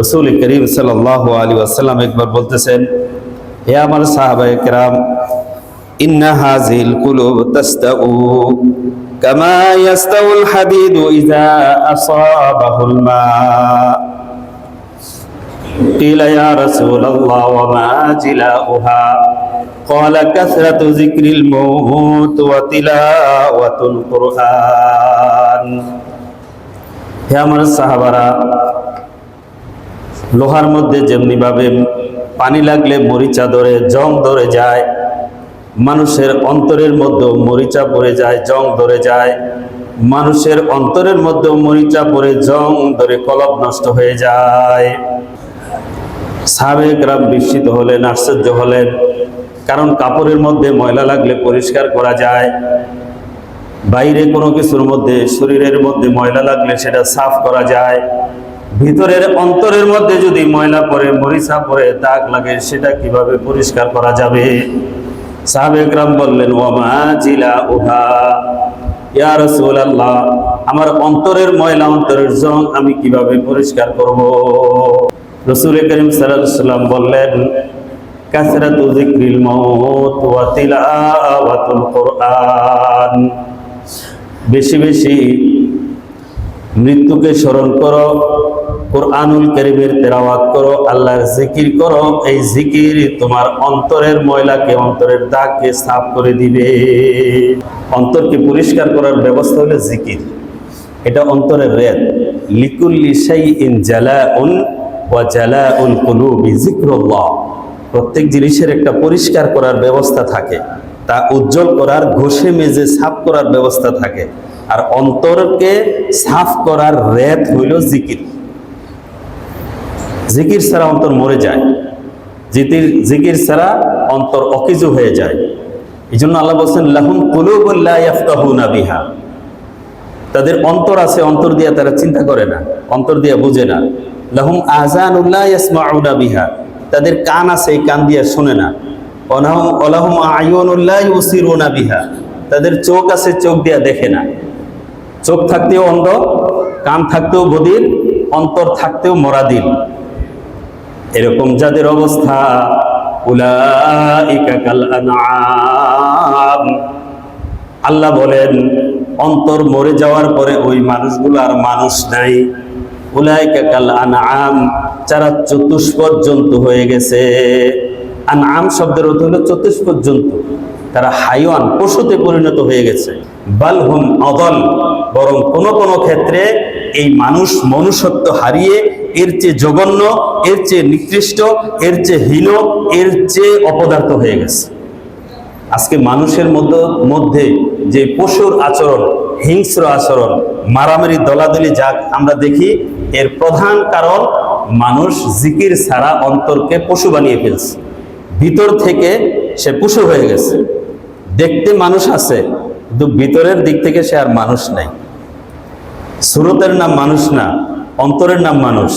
রাসূল করিম সাল্লাল্লাহু আলাইহি ওয়াসাল্লাম একবার বলতেছেন, হে আমার সাহাবায়ে কেরাম, ইন্না হাযিল কুলুব তাস্তাউ কামা ইয়াস্তাউল হাদিদু ইযা আসাবাহুল মা। قيل يا رسول الله وما جلاؤها قال كثرة ذكر الموت وتلاوة القرآن। হে আমার সাহাবারা, লোহার মধ্যে যেমনি ভাবে পানি লাগলে মরিচা ধরে জং ধরে যায়, মানুষের অন্তরের মধ্যে মরিচা পড়ে যায়, জং ধরে যায়, মানুষের অন্তরের মধ্যে মরিচা পড়ে জং ধরে কলব নষ্ট হয়ে যায়। সাহাবায়ে কেরাম বিস্মিত হলেন, আশ্চর্য হলেন, কারণ কাপড়ের মধ্যে ময়লা লাগলে পরিষ্কার করা যায়, বাইরে কোনো কিছুর মধ্যে শরীরের মধ্যে ময়লা লাগলে সেটা সাফ করা যায়, ভিতরের অন্তরের মধ্যে যদি ময়লা পড়ে, মরিচা পড়ে, দাগ লাগে, সেটা কিভাবে পরিষ্কার করা যাবে? সাহাবায়ে কেরাম বললেন, ওয়ামা জিলাউহা, ইয়া রাসূলুল্লাহ, আমার অন্তরের ময়লা, অন্তরের জং আমি কিভাবে পরিষ্কার করব? রাসূল করিম সাল্লাল্লাহু আলাইহি ওয়াসাল্লাম বললেন, কাসরাতু যিকরিল মাউত ওয়া তিলাওয়াতুল কুরআন, বেশি বেশি মৃত্যুকে স্মরণ করো, কুরআনুল কারীমের তেলাওয়াত করো, আল্লাহর জিকির করো। এই জিকির তোমার অন্তরের ময়লাকে, অন্তরের দাগকে সাফ করে দিবে। অন্তরকে পরিষ্কার করার ব্যবস্থা হলো জিকির। এটা অন্তরের রেত। লিকুল্লি শাইইন জালাউন ওয়া জালাউল কুলুবি যিকরুল্লাহ। প্রত্যেক জিনিসের একটা পরিষ্কার করার ব্যবস্থা থাকে, তা উজ্জ্বল করার, ঘষে মেজে সাফ করার ব্যবস্থা থাকে। আর অন্তরকে সাফ করার রেত হইল জিকির। জিকির ছাড়া অন্তর মরে যায়, জিকির ছাড়া অন্তর অকিজু হয়ে যায়। এই জন্য আল্লাহ বলছেন, লাহুম কুলুবুন লা ইয়াফকাহুনা বিহা, তাদের অন্তর আছে, অন্তর দিয়ে তারা চিন্তা করে না, অন্তর দিয়ে বুঝে না। লাহুম আযানুন লা ইয়াসমাউনা বিহা, তাদের কান আছে, এই কান দিয়ে শোনে না। ওয়ালাহুম আয়ুনুন লা ইউসিরুনা বিহা, তাদের চোখ আছে, চোখ দিয়ে দেখে না। চোখ থাকতেও অন্ধ, কান থাকতেও বধির, অন্তর থাকতেও মরাদিল। এরকম যাদের অবস্থা, উলাইকা কাল আনআম, আল্লাহ বলেন অন্তর মরে যাওয়ার পরে ওই মানুষগুলো আর মানুষ নাই। উলাইকা কাল আনআম, যারা চতুষ্পদ জন্তু হয়ে গেছে। আনআম শব্দের অর্থ হলো চতুষ্পদ জন্তু, তারা হাইওয়ান, পশুতে পরিণত হয়ে গেছে। বাল হুম আদাল, বরং কোন কোন ক্ষেত্রে এই মানুষ মনুষ্যত্ব হারিয়ে এর চেয়ে জঘন্য, এর চেয়ে নিকৃষ্ট, এর চেয়ে হীন, এর চেয়ে অপদার্থ হয়ে গেছে। আজকে মানুষের মধ্যে যে পশুর আচরণ, হিংস্র আচরণ, মারামারি, দলাদলি যা আমরা দেখি, এর প্রধান কারণ মানুষ জিকির ছাড়া অন্তরকে পশু বানিয়ে ফেলছে। ভিতর থেকে সে পশু হয়ে গেছে। দেখতে মানুষ আছে, কিন্তু ভিতরের দিক থেকে সে আর মানুষ নাই। সুরতের নাম মানুষ না, অন্তরের নাম মানুষ।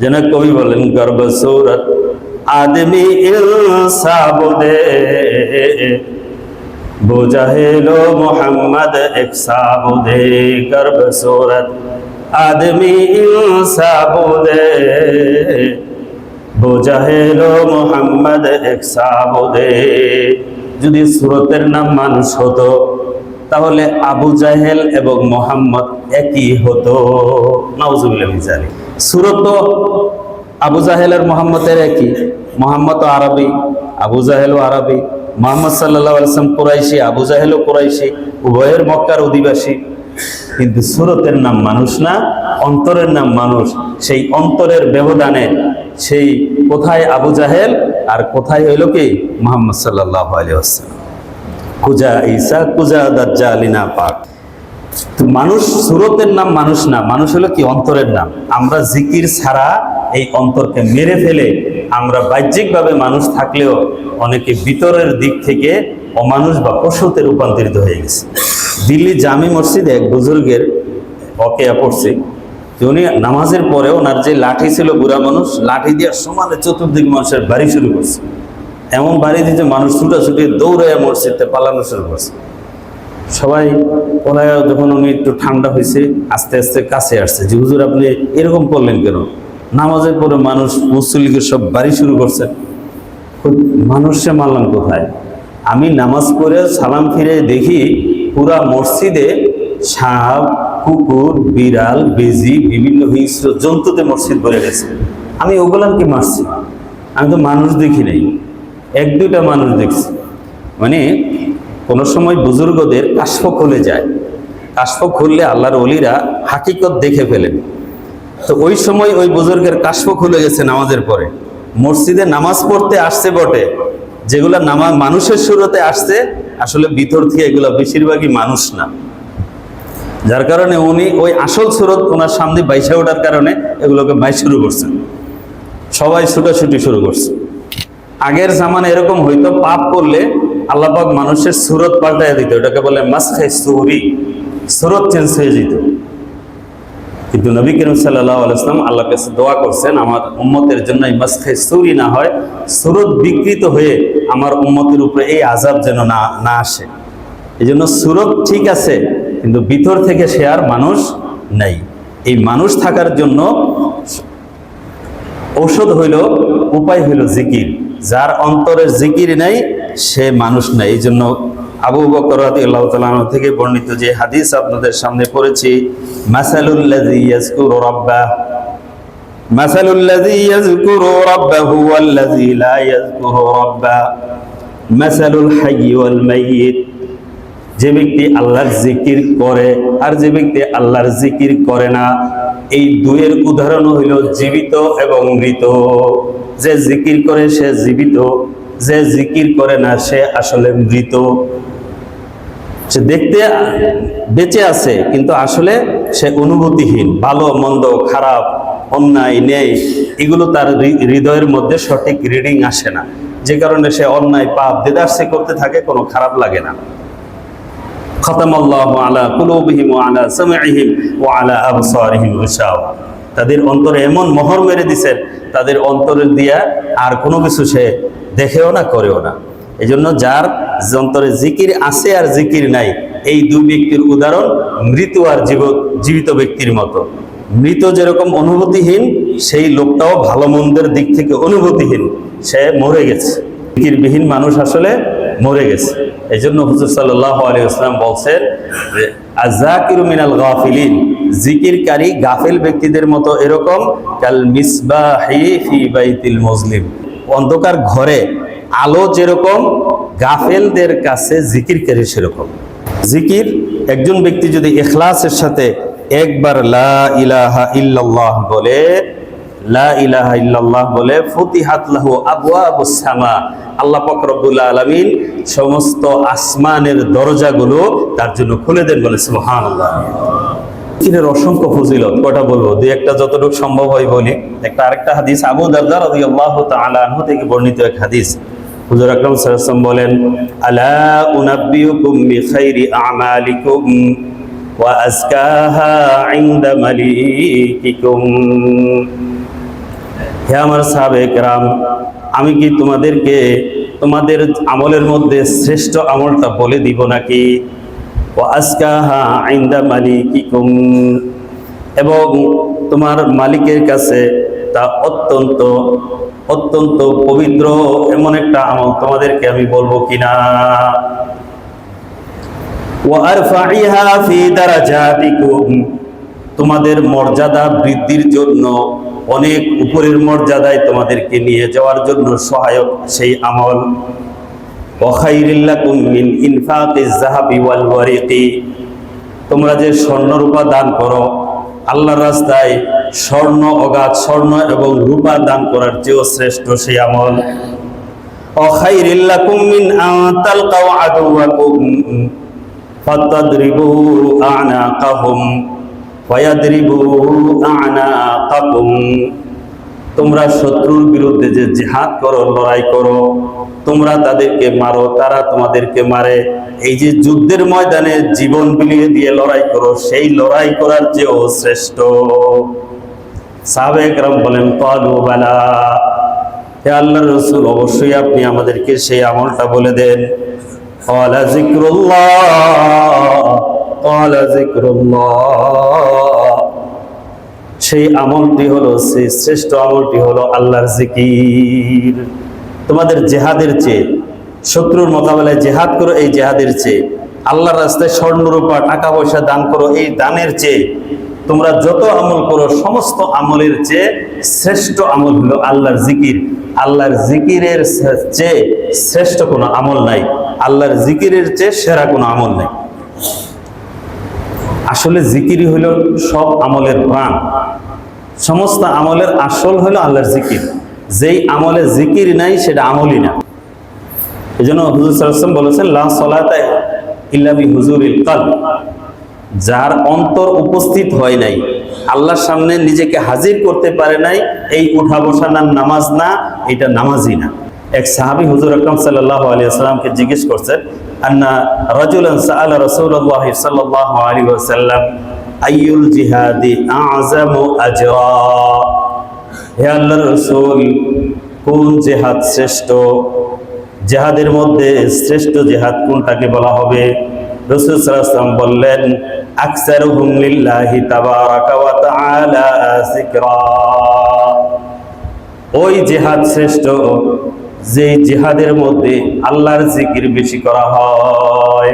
যেন কবি বলেন, গর্ব সুরত আদমি ইনসাবুদে বুজাহেলো মোহাম্মদ এক সাবুদে। গর্ব সুরত আদমি ইনসাবুদে বুজাহেলো মোহাম্মদ এক সাবুদে। যদি সুরতের নাম মানুষ হতো, তাহলে আবু জাহেল এবং মোহাম্মদ একই হতো। নাউজুবিল্লাহ মিন যালিক। সুরত তো আবু জাহেল আর মোহাম্মদের একই। মোহাম্মদ আরবি, আবু জাহেলও আরবি। মুহাম্মদ সাল্লাল্লাহু আলাইহি ওয়াসাল্লাম কুরাইশি, আবু জাহেলও কুরাইশি, উভয়ের মক্কার অধিবাসী। কিন্তু সুরতের নাম মানুষ না, অন্তরের নাম মানুষ। সেই অন্তরের ব্যবধানে সেই কোথায় আবু জাহেল আর কোথায় হইল কি মুহাম্মদ সাল্লাল্লাহু আলাইহি ওয়াসাল্লাম। কুজা ঈসা, কুজা দাজ্জালিনা পাক। তো মানুষ সুরতের নাম মানুষ না, মানুষ হলো কি অন্তরের নাম। আমরা জিকির ছাড়া এই অন্তরকে মেরে ফেলে আমরা বাহ্যিকভাবে মানুষ থাকলেও অনেকে ভিতরের দিক থেকে অমানুষ বা পশুতে রূপান্তরিত হয়ে গেছে। দিল্লি জামি মসজিদে এক বুজুর্গের ওয়াকিয়া পড়ছে, উনি নামাজের পরে ওনার যে লাঠি ছিল, বুড়া মানুষ, লাঠি দিয়ে সমানে চতুর্দিক মানুষের বাড়ি শুরু করছে। এমন বাড়ি দিতে মানুষ ছুটাছুটি দৌড়ে মসজিদে পালানো শুরু করছে। সবাই ওনারা যখন উনি একটু ঠান্ডা হয়েছে, আস্তে আস্তে কাছে আসছে, যে হুজুর আপনি এরকম করলেন কেন? নামাজের পরে মানুষ মুসল্লিকে সব বাড়ি শুরু করছে, মানুষে মারলাম কোথায়? আমি নামাজ পড়ে সালাম ফিরে দেখি পুরা মসজিদে সাপ, কুকুর, বিড়াল, বেজি, বিভিন্ন হিংস্র জন্তুতে মসজিদ ভরে গেছে। আমি ওগুলানকে মারছি, আমি তো মানুষ দেখি নাই, এক দুইটা মানুষ দেখছি। মানে কোনো সময় বুজুর্গদের কাশফ খুলে যায়, কাশফ খুললে আল্লাহর ওলিরা হাকিকত দেখে ফেলেন। তো ওই সময় ওই বুজুর্গের কাশফ খুলে গেছে নামাজের পরে। মসজিদে নামাজ পড়তে আসছে বটে, যেগুলা নামাজ মানুষের শুরুতে আসছে আসলে ভিতর থেকে এগুলা বেশিরভাগই মানুষ না, যার কারণে উনি ওই আসল সুরত ওনার সামনে বাইসা ওঠার কারণে এগুলোকে বাই শুরু করছেন, সবাই ছুটাছুটি শুরু করছে। আগের জামানে এরকম হইতো, পাপ করলে আল্লাহ পাক মানুষের সুরত পাল্টাইয়া দিত, এটাকে বলে মাসখে সুরি, সুরত চেঞ্জ হয়ে যেত। কিন্তু নবী করিম সাল্লাল্লাহু আলাইহি ওয়াসাল্লাম আল্লাহর কাছে দোয়া করছেন আমার উম্মতের জন্য এই মাসখে সুরি না হয়, সুরত বিকৃত হয়ে আমার উম্মতের উপরে এই আযাব যেন না আসে। এই জন্য সুরত ঠিক আছে, কিন্তু ভিতর থেকে সে আর মানুষ নাই। এই মানুষ থাকার জন্য ঔষধ হইল, উপায় হইল জিকির। যার অন্তরে জিকির নাই সে মানুষ নাই। এই জন্য আবু বকর রাদিয়াল্লাহু তাআলা আনহু থেকে বর্ণিত যে হাদিস আপনাদের সামনে পড়েছি, মাসালুল্লাযী ইয়াযকুরু রাব্বাহ মাসালুল্লাযী ইয়াযকুরু রাব্বাহু ওয়াল্লাযী লা ইয়াযকুরু রাব্বাহ মাসালুল হাইয়্যি ওয়াল মাইয়িত। যে ব্যক্তি আল্লাহর জিকির করে আর যে ব্যক্তি আল্লাহর জিকির করে না, এই দুয়ের উদাহরণ হইল জীবিত এবং মৃত। যে জিকির করে সে জীবিত, যে জিকির করে না সে আসলে মৃত। সে দেখতে বেঁচে আছে কিন্তু আসলে সে অনুভূতিহীন, ভালো মন্দ, খারাপ, অন্যায়, ন্যায় এগুলো তার হৃদয়ের মধ্যে সঠিক রিডিং আসে না, যে কারণে সে অন্যায়, পাপ, দেদারসে করতে থাকে, কোনো খারাপ লাগে না। খাতামাল্লাহু আলা কুলুবিহিম ওয়া আলা সামঈহিম ওয়া আলা আবসারিহিম গিশাওয়া। তাদের অন্তরে এমন মোহর মেরে দিয়েছেন, তাদের অন্তরে দিয়া আর কোনো কিছু সে দেখেও না, করেও না। এই জন্য যার অন্তরে জিকির আছে আর জিকির নাই, এই দুই ব্যক্তির উদাহরণ মৃত আর জীবিত ব্যক্তির মতো। মৃত যেরকম অনুভূতিহীন, সেই লোকটাও ভালো মন্দের দিক থেকে অনুভূতিহীন, সে মরে গেছে। জিকিরবিহীন মানুষ আসলে মরে গেছে। এই জন্য হুজুর সাল্লাল্লাহু আলাইহি ওয়াসাল্লাম বলছেন যে আযাকিরু মিনাল গাফিলিন, জিকিরকারী গাফিল ব্যক্তিদের মতো এরকম কাল মিসবাহি ফি বাইতিল মুসলিম, অন্ধকার ঘরে আলো যেরকম, গাফেলদের কাছে জিকিরকারী সেরকম। জিকির একজন ব্যক্তি যদি ইখলাসের সাথে একবার লা ইলাহা ইল্লাল্লাহ বলে, লা ইলাহা ইল্লাল্লাহ বলে, ফুতিহাত লাহু আবওয়াবুস সামা, আল্লাহ পাক রব্বুল আলামিন সমস্ত আসমানের দরজাগুলো তার জন্য খুলে দেন, বলে সুবহানাল্লাহ। জিকিরের অসংখ্য ফজিলত, কয়টা বলবো, দুই একটা যতটুকু সম্ভব হয় বলি। আরেকটা হাদিস আবু দারদা রাদিয়াল্লাহু তাআলা আনহু থেকে বর্ণিত এক হাদিস। হুজুর আকরাম সাল্লাল্লাহু আলাইহি ওয়াসাল্লাম বলেন, আলা উনাব্বিউকুম বিখাইরি আমালিকুম ওয়া আজকাহা ইনদা মালিকিকুম। হে আমার সাহাবে কেরাম, আমি কি তোমাদেরকে তোমাদের আমলের মধ্যে শ্রেষ্ঠ আমলটা বলে দিব নাকি? ওয়া আজকাহা ইনদা মালিকিকুম, এবং তোমার মালিকের কাছে তা অত্যন্ত অত্যন্ত পবিত্র এমন একটা আমল তোমাদেরকে আমি বলবো কিনা? ওয়া আরফাইহা ফি দারাজাতিকুম, তোমাদের মর্যাদা বৃদ্ধির জন্য, অনেক উপরের মর্যাদায় তোমাদেরকে নিয়ে যাওয়ার জন্য সহায়ক সেই আমল। ওয়া খায়রিল লাকুম মিন ইনফাকিজ যাহাবি ওয়াল ওয়ারিকি, তোমরা যে স্বর্ণ রূপা দান করো আল্লাহর রাস্তায়, স্বর্ণ, অগাধ স্বর্ণ এবং রূপা দান করার চেয়েও শ্রেষ্ঠ সেই আমল। ওয়া খায়রিল লাকুম মিন আন তালকাউ আদুওয়াকুম ফাতাদরিবু আ'নাকাহুম ওয়া ইয়াদরিবু আ'নাকাকুম, তোমরা শত্রুর বিরুদ্ধে যে জিহাদ করো, লড়াই করো, তোমরা তাদেরকে মারো, তারা তোমাদেরকে মারে, এই যে যুদ্ধের ময়দানে জীবন বিলিয়ে দিয়ে লড়াই করো, সেই লড়াই করার চেয়েও শ্রেষ্ঠ। সাহাবায়ে কেরাম বলেন, ক্বালু বালা, হে আল্লাহর রাসূল, অবশ্যই আপনি আমাদেরকে সেই আমলটা বলে দেন। ক্বালা জিকরুল্লাহ, ক্বালা জিকরুল্লাহ, সেই আমলটি হলো, সেই শ্রেষ্ঠ আমলটি হলো আল্লাহর জিকির। তোমাদের জেহাদের চেয়ে, শত্রুর মোকাবেলায় জেহাদ করো, এই জেহাদের চেয়ে, আল্লাহর রাস্তায় স্বর্ণরূপা টাকা পয়সা দান করো, এই দানের চেয়ে, তোমরা যত আমল করো সমস্ত আমলের চেয়ে শ্রেষ্ঠ আমল হলো আল্লাহর জিকির। আল্লাহর জিকিরের চেয়ে শ্রেষ্ঠ কোনো আমল নাই, আল্লাহর জিকিরের চেয়ে সেরা কোনো আমল নাই। আসলে জিকিরই হলো সব আমলের প্রাণ, সমস্ত আমলের আসল হলো আল্লাহর জিকির। যেই আমলে জিকির নাই সেটা আমলই না। এই জন্য হুজুর সাল্লাল্লাহু আলাইহি ওয়াসাল্লাম বলেছেন, লা সালাতা ইল্লা বিহুজুরিল কলব। যার অন্তর উপস্থিত হয় নাই, আল্লাহর সামনে নিজেকে হাজির করতে পারে নাই, এই উঠা বসা নামাজ না, এটা নামাজই না। এক সাহাবী হুজুর আকরাম সাল্লাল্লাহু আলাইহি ওয়াসাল্লামকে জিজ্ঞেস করছেন, আন্না রাজুলান সাআলা রাসূলুল্লাহ সাল্লাল্লাহু আলাইহি ওয়াসাল্লাম আইয়ুল জিহাদি আ'যামু আজরা। হে আল্লাহর রাসূল, কোন জিহাদ শ্রেষ্ঠ? জিহাদের মধ্যে শ্রেষ্ঠ জিহাদ কোনটাকে বলা হবে? রাসূল সাল্লাল্লাহু আলাইহি ওয়াসাল্লাম বললেন, আকসারুহুম লিল্লাহি তাবারাকা ওয়া তাআলা যিকরা। ওই জিহাদ শ্রেষ্ঠ যে জিহাদের মধ্যে আল্লাহর জিকির বেশি করা হয়।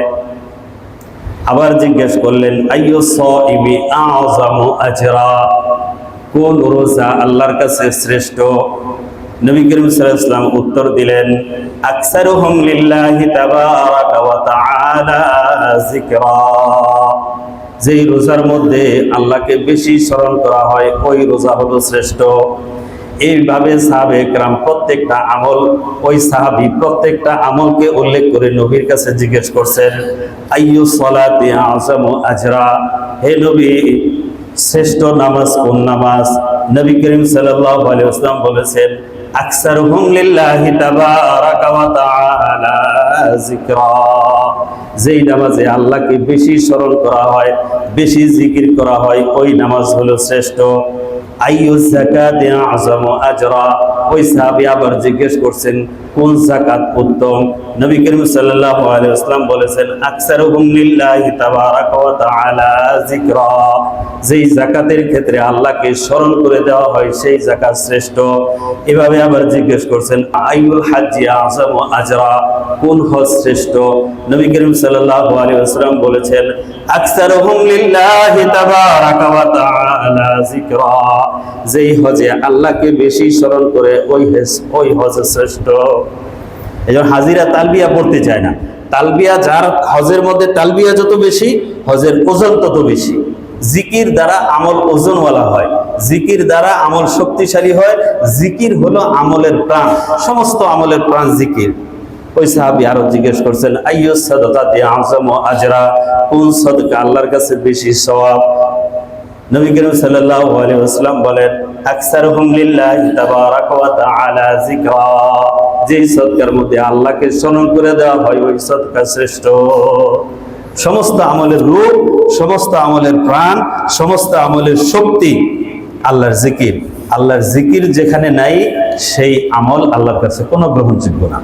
আবার জিজ্ঞেস করলেন, আইয়ু সাইমি আ'যামু আজরা। কোন রোজা আল্লাহর কাছে শ্রেষ্ঠ? নবী করিম সাল্লাল্লাহু আলাইহি ওয়াসাল্লাম উত্তর দিলেন, আকসারুহুম লিল্লাহি তাবারাকা ওয়া তাআলা যিকরা। যেই রোজার মধ্যে আল্লাহকে বেশি স্মরণ করা হয় ওই রোজা হলো শ্রেষ্ঠ। এইভাবে সাহাবে কেরাম প্রত্যেকটা আমল, ওই সাহাবী প্রত্যেকটা আমলকে উল্লেখ করে নবীর কাছে জিজ্ঞেস করছেন, আইয়ু সালাতি আ'যামু আজরা। হে নবী, শ্রেষ্ঠ নামাজ কোন নামাজ? নবী করিম সাল্লাল্লাহু আলাইহি ওয়াসাল্লাম বলেছেন, আকসারুহুম লিল্লাহি তাবারাকা ওয়া তাআলা যিকরা। যেই নামাজে আল্লাহকে বেশি স্মরণ করা হয়, বেশি জিকির করা হয়, ওই নামাজ হলো শ্রেষ্ঠ। আইয়ু যাকাতি আ'যামু আজরা। ওই সাহাবী আবার জিজ্ঞেস করছেন, কোন যাকাত উত্তম? নবী করিম সাল্লাল্লাহু আলাইহি ওয়াসাল্লাম বলেছেন, আকসারুহুম লিল্লাহি তাবারাকা ওয়া তাআলা যিকরা। যেই যাকাতের ক্ষেত্রে আল্লাহকে স্মরণ করে দেওয়া হয় সেই যাকাত শ্রেষ্ঠ। এভাবে আবার জিজ্ঞেস করছেন, আইয়ুল হাজ্জি আ'যামু আজরা। কোন হজ শ্রেষ্ঠ? নবী করিম সাল্লাল্লাহু আলাইহি ওয়াসাল্লাম বলেছেন, আকসারুহুম লিল্লাহি তাবারাকা ওয়া তাআলা যিকরা। যেই হজে আল্লাহকে বেশি স্মরণ করে ওই হজ শ্রেষ্ঠ। এজন্য হাজিরা তালবিয়া পড়তে চায় না। তালবিয়া যার হজের মধ্যে তালবিয়া যত বেশি, হজের ওজন তত বেশি। জিকির দ্বারা আমল ওজনওয়ালা হয়, জিকির দ্বারা আমল শক্তিশালী হয়। জিকির হলো আমলের প্রাণ, সমস্ত আমলের প্রাণ জিকির। ওই সাহাবী আরো জিজ্ঞেস করছেন, আইয়ুস সাদাকাতি আ'যামু আজরা। কোন সাদকা আল্লাহর কাছে বেশি সওয়াব? নবী করিম সাল্লাল্লাহু আলাইহি ওয়াসাল্লাম বলেন, আকসারুহুম লিল্লাহি তাবারাকা ওয়া তাআলা যিকরা। যেই সদকার মধ্যে আল্লাহকে স্মরণ করে দেওয়া হয় ওই সদকা শ্রেষ্ঠ। সমস্ত আমলের রূপ, সমস্ত আমলের প্রাণ, সমস্ত আমলের শক্তি আল্লাহর জিকির। আল্লাহর জিকির যেখানে নাই সেই আমল আল্লাহর কাছে কোনো গ্রহণযোগ্য না।